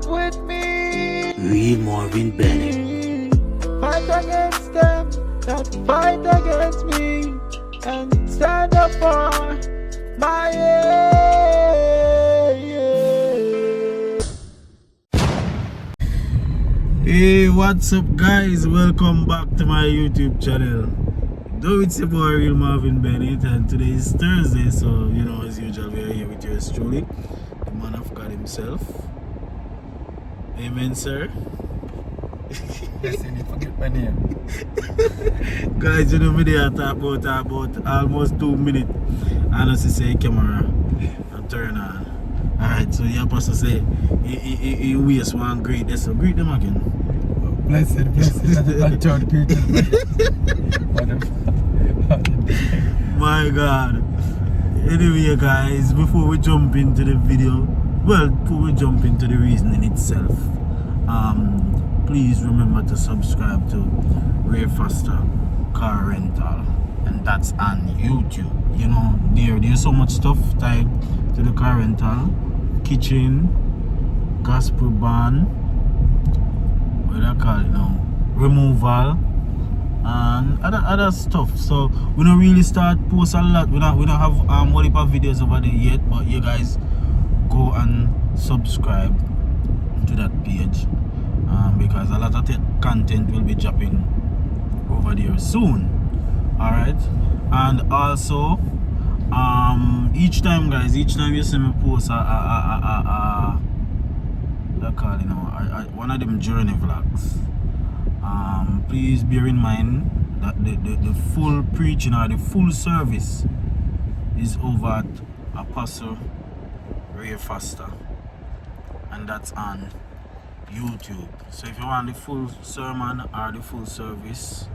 step with me. Real Marvin Bennett. Fight against them, don't fight against me. And stand up for my Hey, what's up guys? Welcome back to my YouTube channel. Though it's your boy Real Marvin Bennett, and today is Thursday, so you know, as usual, we are here with yours truly, the man of God himself. Amen, sir. Yes, you forget my name. Guys, you know me there talk about almost 2 minutes. And as I say camera and turn on. Alright, so your pastor say he waste one great day, so greet them again. Blessed, and third Peter. My God. Anyway guys, before we jump into the video, before we jump into the reasoning itself, please remember to subscribe to Ray Foster Car Rental, and that's on YouTube. You know, there's so much stuff tied to the car rental, kitchen, gospel band, what do I call it now, removal, and other stuff. So we don't really start post a lot. We don't have what heap of videos over there yet, but you guys go and subscribe to that page, because a lot of the content will be dropping over there soon. Alright, and also each time you see me post one of them journey vlogs, please bear in mind that the full preaching or the full service is over at Apostle Ray Foster, and that's on YouTube. So if you want the full sermon or the full service,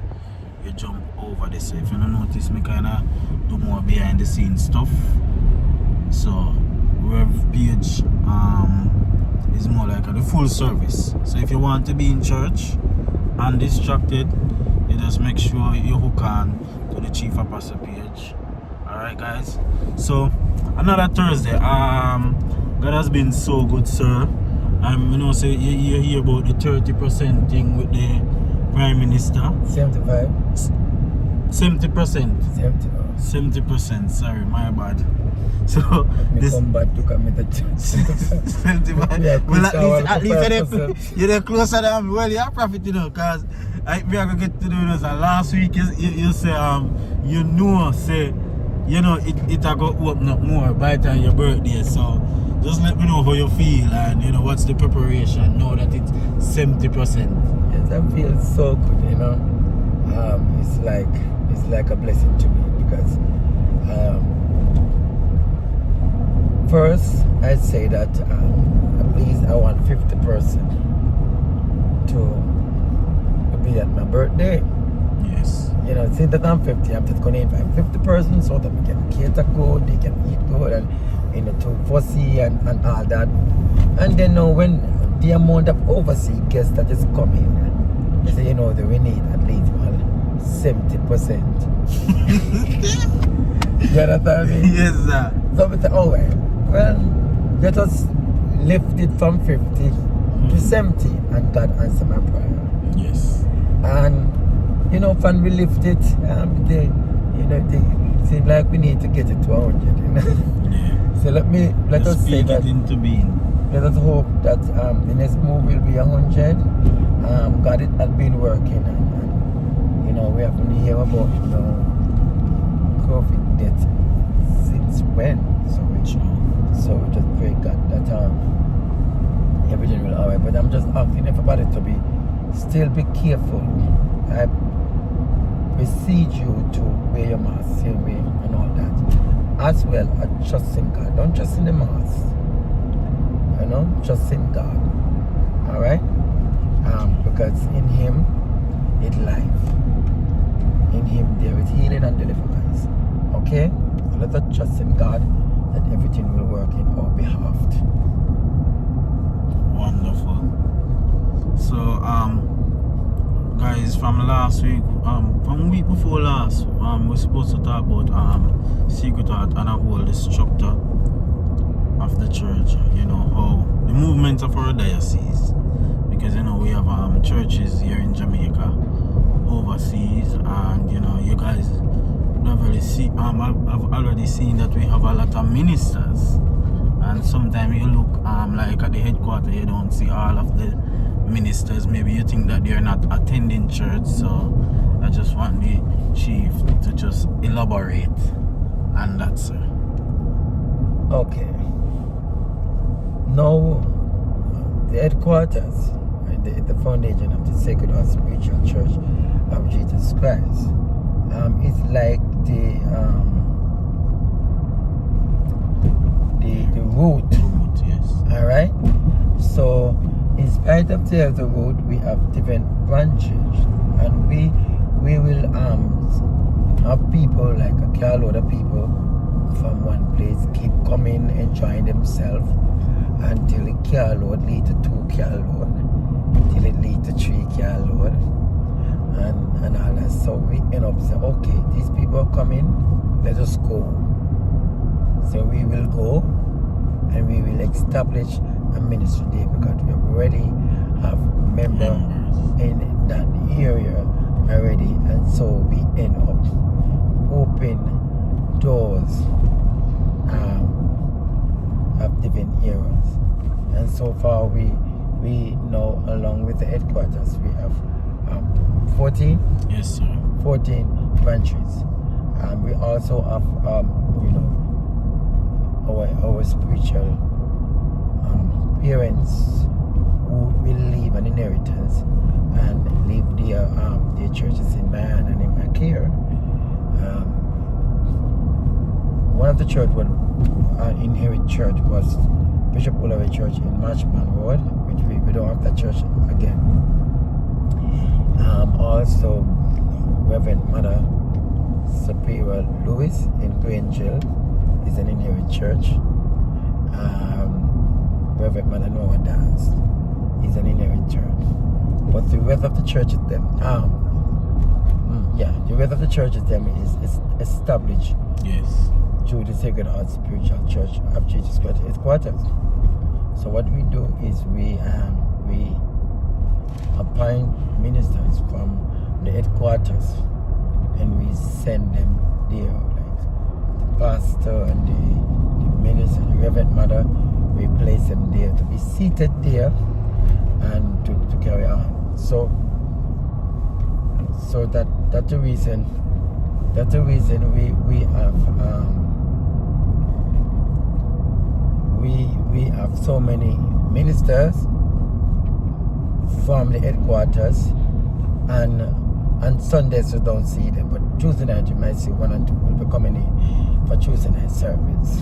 you jump over this. So if you don't notice, me kinda do more behind the scenes stuff. So Rev page is more like the full service. So if you want to be in church undistracted, you just make sure you hook on to the Chief Apostle page. Alright guys, so another Thursday. God has been so good, sir. You know, say you hear about the 30% thing with the Prime Minister. 75. 70%. 70%. Sorry, my bad. So this come back to commit the 75. Yeah, well, at least you're closer than me. Well, you're profit, you know, because we are gonna get to do this. Last week you say you know it are gonna open up more by the time your birthday. So just let me know how you feel, and you know what's the preparation. Know that it's 70%. Yes, I feel so good, you know. It's like a blessing to me, because first I'd say that at least I want 50% to be at my birthday. Yes. You know, since that I'm 50, I'm just going to invite 50% so that we can cater good, they can eat good, and you know, to foresee and all that. And then when the amount of overseas guests that is coming, they say, you know, that we need at least 70%. You understand me? Yes, sir. So we say, oh well, let us lift it from 50 to 70, and God answer my prayer. Yes. And you know, when we lift it, they seem like we need to get it to 100. You know? Yeah. So let us say speak that it into being. let us hope that the next move will be 100. God, it has been working, and you know, we haven't heard about COVID death since when. So we just pray God that everything will alright. But I'm just asking everybody to still be careful. I beseech you to wear your mask, same way, and all that. As well as trust in God. Don't trust in the mask. You know, trust in God. Alright? Because in Him is life. In Him there is healing and deliverance. Okay? So let us trust in God that everything will work in our behalf. Wonderful. So guys, from last week, from week before last, we're supposed to talk about secret heart and a whole the structure of the church. You know how the movement president of our diocese, because you know we have churches here in Jamaica, overseas, and you know you guys have already I've already seen that we have a lot of ministers, and sometimes you look like at the headquarters, you don't see all of the ministers. Maybe you think that they're not attending church, so I just want the chief to just elaborate on that, sir. Okay. Now, the headquarters, the foundation of the Sacred Heart Spiritual Church of Jesus Christ, is like the root. Yes. All right. So, in spite of the root, we have different branches, and we will have people like a carload of people from one place keep coming, enjoying themselves until the carload lead to 2 carload, till it lead to 3 carload, and all that. So we end up saying, okay, these people are coming, let us go. So we will go and we will establish a ministry there, because we already have members in that area already, and so we end up open doors of different areas. And so far we know, along with the headquarters, we have 14. Yes, sir. 14 branches. We also have our spiritual parents who will leave an inheritance and leave their churches in my hand and in my care. One of the church inherit church was Bishop Ulaway Church in Marchman Road, which we don't have that church again. Also, Reverend Mother Superior Lewis in Grangeville is an inherit church. Reverend Mother Noah Dance is an inherit church. But the rest of the churches them, the rest of the churches them is established. Yes. Through the Sacred Heart Spiritual Church of Jesus Christ headquarters. So what we do is we appoint ministers from the headquarters, and we send them there, like the pastor and the minister, the Reverend Mother. We place them there to be seated there and to carry on. So that's the reason. That's the reason we have we have so many ministers from the headquarters, and on Sundays you don't see them, but Tuesday night you might see 1 or 2 will be coming in for Tuesday night service.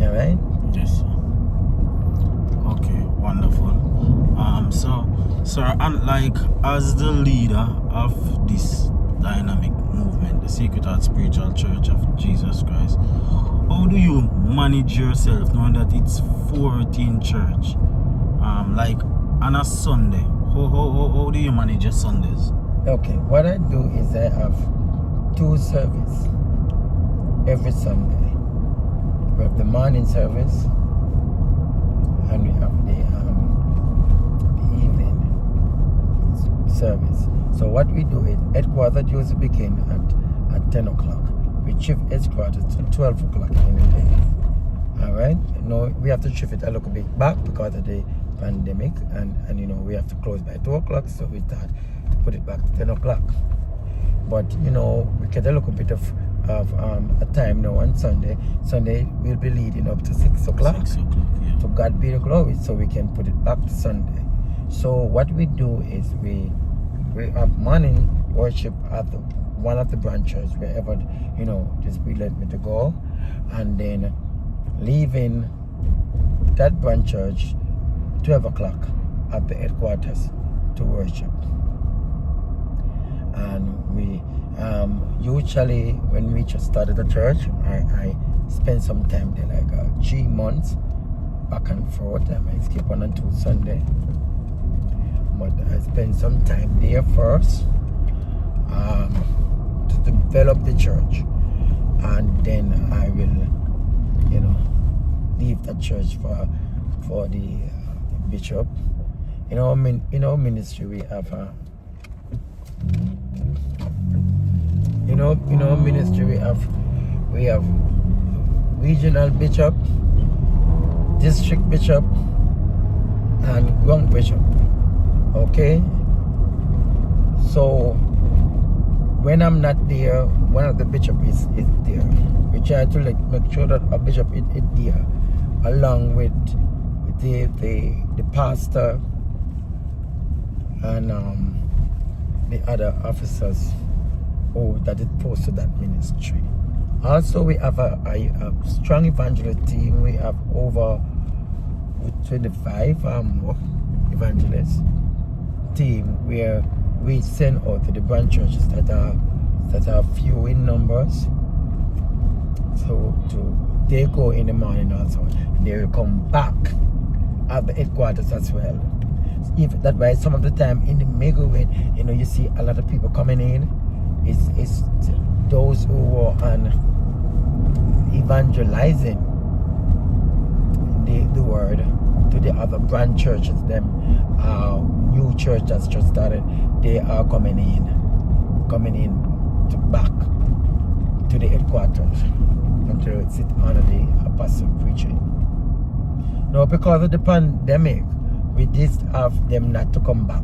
Alright? Yes, sir. Okay, wonderful. So, sir, and like as the leader of this dynamic movement, the Sacred Heart Spiritual Church of Jesus Christ, how do you manage yourself knowing that it's 14 church? Like on a Sunday, how do you manage your Sundays? Okay, what I do is I have 2 services every Sunday. We have the morning service and we have the evening service. So what we do is headquarters usually begin at 10 o'clock. We shift headquarters to 12 o'clock in the day. Alright? No, we have to shift it a little bit back because of the pandemic, and we have to close by 2 o'clock, so we start to put it back to 10 o'clock. But we get a little bit of a time now on Sunday. Sunday we'll be leading up to 6 o'clock. 6 o'clock, yeah. To God be the glory, so we can put it back to Sunday. So what we do is we have morning worship at one of the branches, wherever the Spirit led me to go, and then leaving that branch church 12 o'clock at the headquarters to worship. And we usually, when we just started the church, I spent some time there, like 3 months back and forth. I might skip 1 and 2 Sunday, but I spent some time there first to develop the church, and then I will leave the church for for the bishop. In our ministry we have in our ministry we have regional bishop, district bishop, and ground bishop. Okay, so when I'm not there, one of the bishop is there. We try to make sure that a bishop is there, along with the pastor and the other officers that is posted to that ministry. Also, we have a strong evangelist team. We have over 25 more evangelists team where we send out to the branch churches that are few in numbers. So they go in the morning also, and they will come back at the headquarters as well. If that way, some of the time in the middle when you see a lot of people coming in, it's those who are on evangelizing the word to the other branch churches, them new church that's just started, they are coming in to back to the headquarters and to sit under the apostle preaching. Now, because of the pandemic, we did have them not to come back.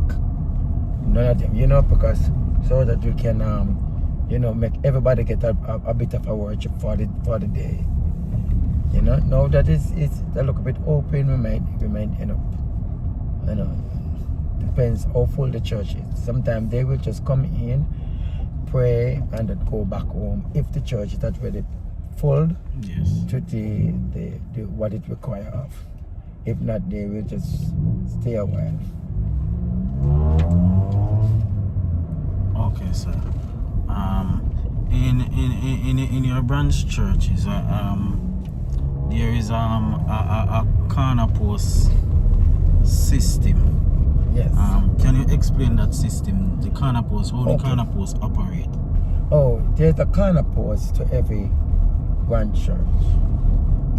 None of them, because so that we can make everybody get a bit of a worship for the day. Now that it's a little bit open, we might end up, depends how full the church is. Sometimes they will just come in, pray, and then go back home if the church is already full. Yes. To the what it requires of. If not, they will just stay a while. Okay, sir. In your branch churches, there is a corner post system. Yes. Can you explain that system? The corner post, how the corner post operate? Oh, there's a corner post to every branch church.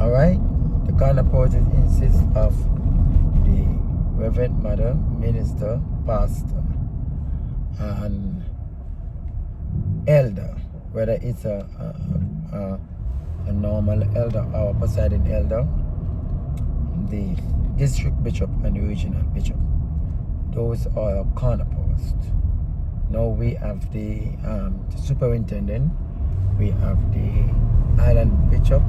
All right. The corner post consists of the Reverend Mother, Minister, Pastor, and elder, whether it's a normal elder or a presiding elder, the district bishop and the regional bishop. Those are corner posts. Now we have the superintendent, we have the island bishop,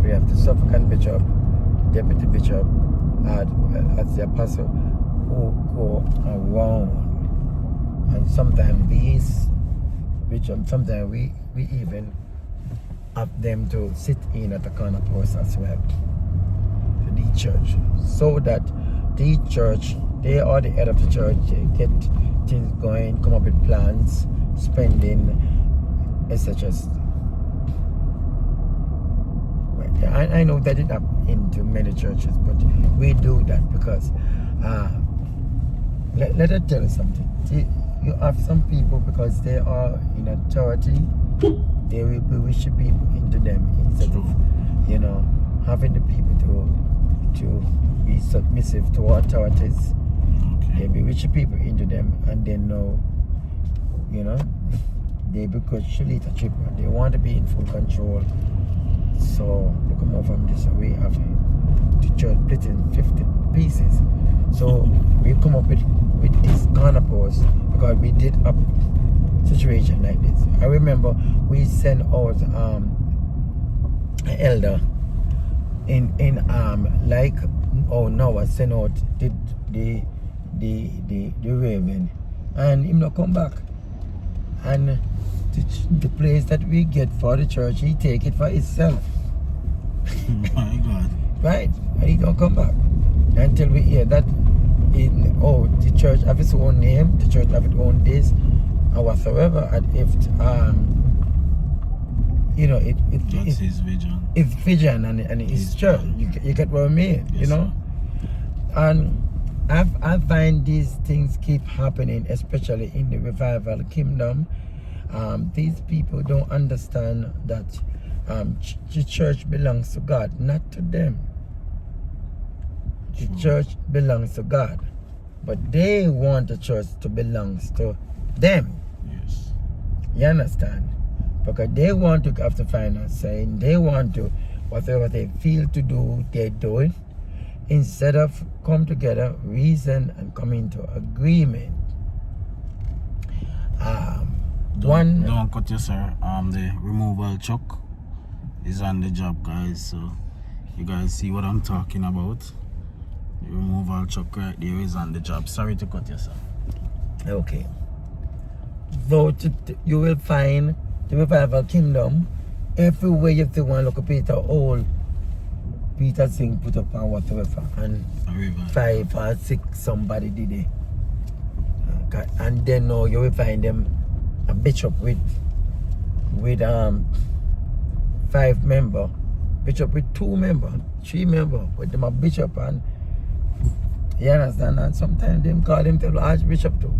we have the Suffolk bishop, deputy bishop, as the apostle who go around. And sometimes these bishops, sometimes we even have them to sit in at the corner post as well, to the church, so that the church, they are the head of the church, they get things going, come up with plans, spending, etc. I know that it happens into many churches, but we do that because let us tell you something. You have some people, because they are in authority, they will bewitch people into them instead of having the people to be submissive to authorities. They bewitch people into them, and they know, they become Shalita Chipper. They want to be in full control. So look more from this. We have the church split in 50 pieces. So we come up with this corner post because we did a situation like this. I remember we sent out an elder in Noah sent out the Raven, and him not come back. And the place that we get for the church, he take it for himself. My God. Right? And he don't come back until we hear that the church have its own name, the church have its own this or whatsoever, and if that's his vision. It's vision and it's church. You get what I mean? Yes, sir. And I find these things keep happening, especially in the revival kingdom. These people don't understand that the church belongs to God, not to them. The True. church belongs to God, but they want the church to belong to them. Yes. You understand? Because they want to have to find a saying, they want to, whatever they feel to do, they do it. Instead of come together, reason, and come into agreement. Don't cut you, sir. The removal truck is on the job, guys. So you guys see what I'm talking about. The removal truck right there is on the job. Sorry to cut you, sir. Okay. Though you will find the revival kingdom everywhere you see one look at Peter all Peter Singh put up on whatever, and A river. 5 or 6 somebody did it. Okay. And then now you will find them a bishop with 5 member, bishop with 2 member, 3 member, with them a bishop, and you understand, and sometimes them call themselves archbishop too.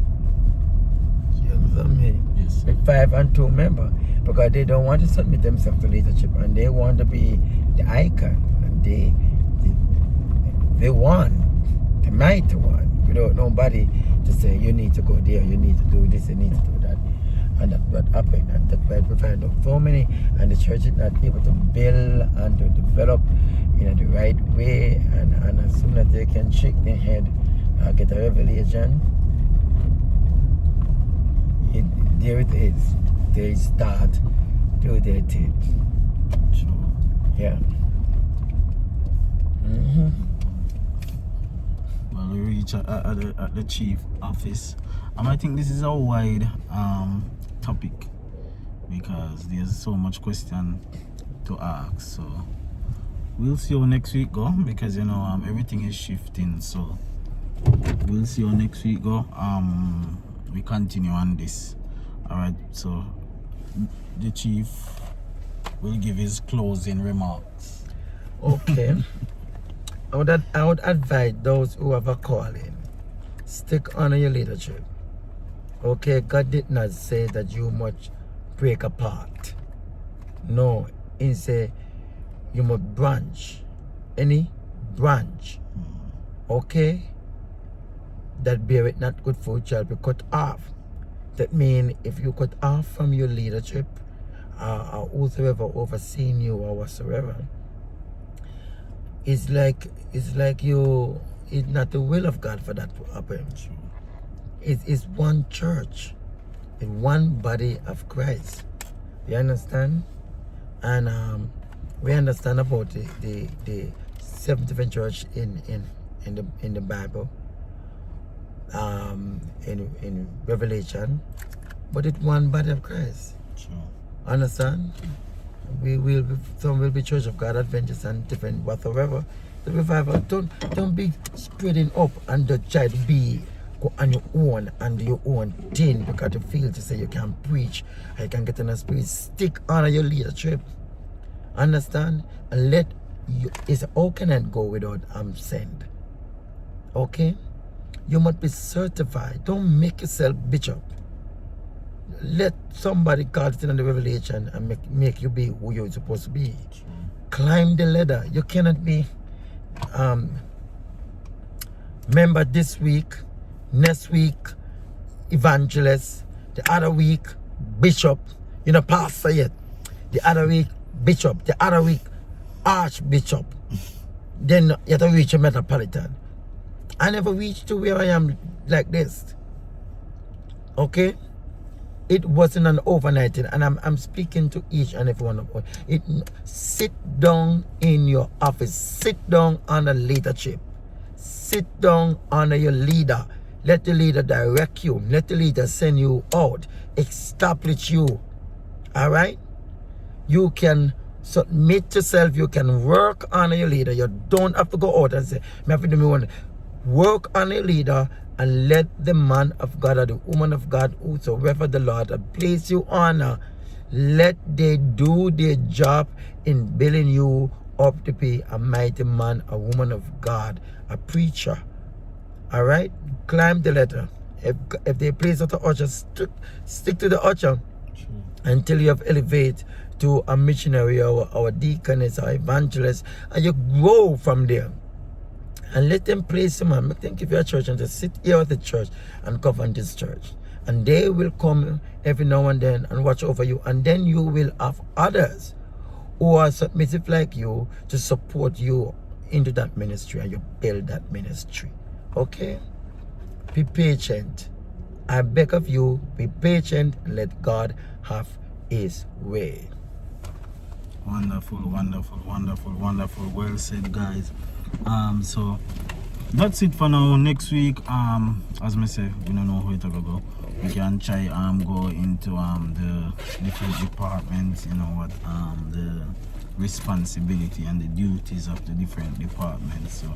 You understand me? Yes. With 5 and 2 member, because they don't want to submit themselves to leadership, and they want to be the icon, and they want the mighty one without nobody to say you need to go there, you need to do this, you need to do that. And that's what happened, and that's why we find out so many, and the church is not able to build and to develop in the right way, and as soon as they can shake their head, get a revelation, there it is. They start do their thing. True. Yeah. Well, we reach at the chief office. I think this is a wide topic because there's so much question to ask. So we'll see how next week go, because everything is shifting. So we'll see how next week go. We continue on this. All right. So the chief will give his closing remarks. Okay. I would advise those who have a calling, stick on your leadership. Okay, God did not say that you must break apart. No, He said you must branch. Any branch, okay, that beareth not good fruit shall be cut off. That means if you cut off from your leadership, or whosoever overseeing you or whatsoever, it's like it's not the will of God for that to happen. It's one church, it's one body of Christ. You understand? And we understand about the seven different church in the Bible, in Revelation, but it's one body of Christ. True. Understand? Some will be Church of God Adventists and different whatsoever. The revival, don't be spreading up and don't try to be go on your own and do your own thing because you feel to say you can preach, I can get in a spirit. Stick on your leadership. Understand? And let you, it's how can I go without sent? Okay? You must be certified. Don't make yourself bishop. Let somebody call it in the revelation and make you be who you're supposed to be. Climb the ladder. You cannot be member this week, next week evangelist, the other week bishop, pastor yet, the other week bishop, the other week archbishop. Then you have to reach a metropolitan. I never reached to where I am like this. Okay? It wasn't an overnight thing, and I'm speaking to each and every one of you. Sit down in your office. Sit down under leadership. Sit down under your leader. Let the leader direct you. Let the leader send you out. Establish you. All right? You can submit yourself. You can work under your leader. You don't have to go out and say, "Me have to do me one." Work on a leader and let the man of God or the woman of God, whosoever the Lord place you on, let they do their job in building you up to be a mighty man, a woman of God, a preacher. All right? Climb the ladder. If they place at the usher, stick to the usher until you have elevated to a missionary or a deaconess or evangelist, and you grow from there. And let them praise him, man. Make them give you a church and just sit here at the church and govern this church. And they will come every now and then and watch over you. And then you will have others who are submissive like you to support you into that ministry, and you build that ministry. Okay? Be patient. I beg of you, be patient and let God have his way. Wonderful, wonderful, wonderful, wonderful. Well said, guys. So that's it for now. Next week, as I say, we don't know how it will go. We can try go into the different departments, you know what, the responsibility and the duties of the different departments. So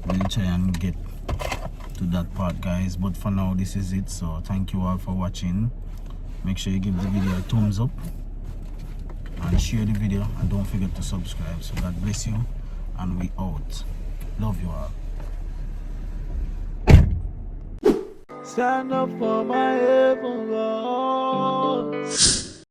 we'll try and get to that part, guys. But for now, this is it. So thank you all for watching. Make sure you give the video a thumbs up and share the video, and don't forget to subscribe. So God bless you, and we out. Love you all. Stand up for my heaven.